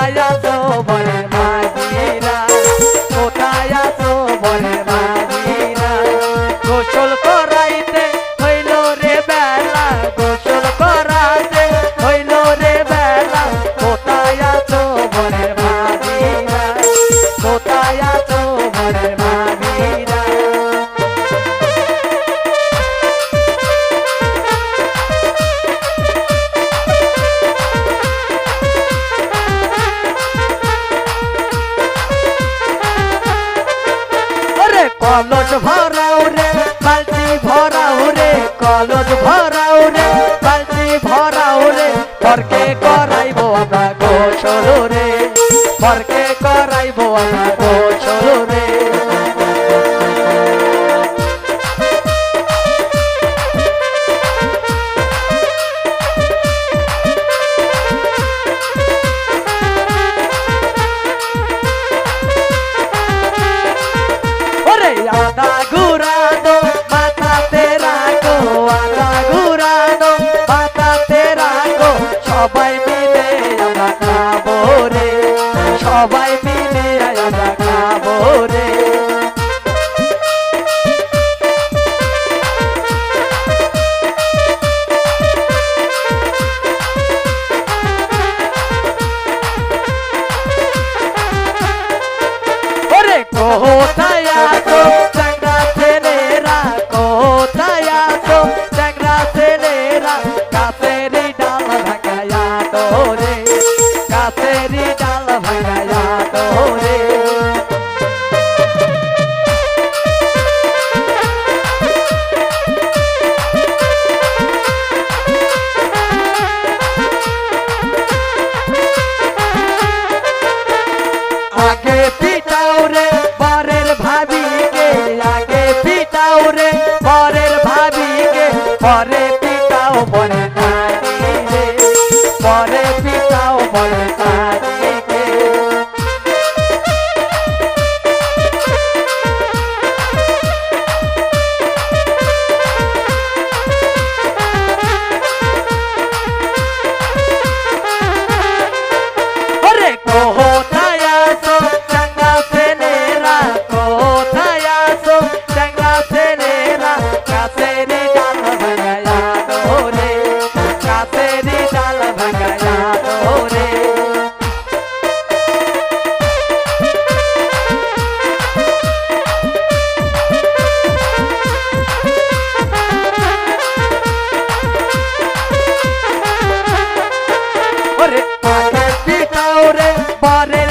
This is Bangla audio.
কোথায় আছো বনের মাঝিরা, কোথায় আছো বনের মাঝিরা। গোসল করাইতে হইল রে বেলা, গোসল করাইতে হইল রে বেলা। কোথায় আছো বনের মাঝিরা, কোথায় আছো বনের মাঝিরা। কলস ভরাও রে বালতি ভরাও রে, কলস ভরাও রে বালতি ভরাও রে। পরকে করাইবো আমরা গোসল রে, পরকে করাইবো আমরা গোসল রে। আদা ঘুরানো মাথাতে রাখো, আদা ঘুরানো মাথাতে রাখো। সবাই মিলে আমরা খাবো রে, সবাই মিলে আমরা খাবো রে। ওরে কোথায় আছো চ্যাংড়া ছেলেরা, কোথায় আছো চ্যাংড়া ছেলেরা। গাছেরই ডাল ভাঙায়া তোরে, গাছেরই ডাল ভাঙায়া তোরে। আগে পিটাও রে বরের ভাবিকে, আগে পিটাও রে বরের ভাবিকে। পরে পিটাও বনের নারীকে, পরে পিটাও বনের নারীকে। ওরে কোথায় আছো চ্যাংড়া ছেলেরা, কোথায় আছো চ্যাংড়া ছেলেরা। গাছেরই ডাল ভাঙায়া তোরে, গাছেরই ডাল ভাঙায়া তোরে। ওরে আগে পিটাও রে বরের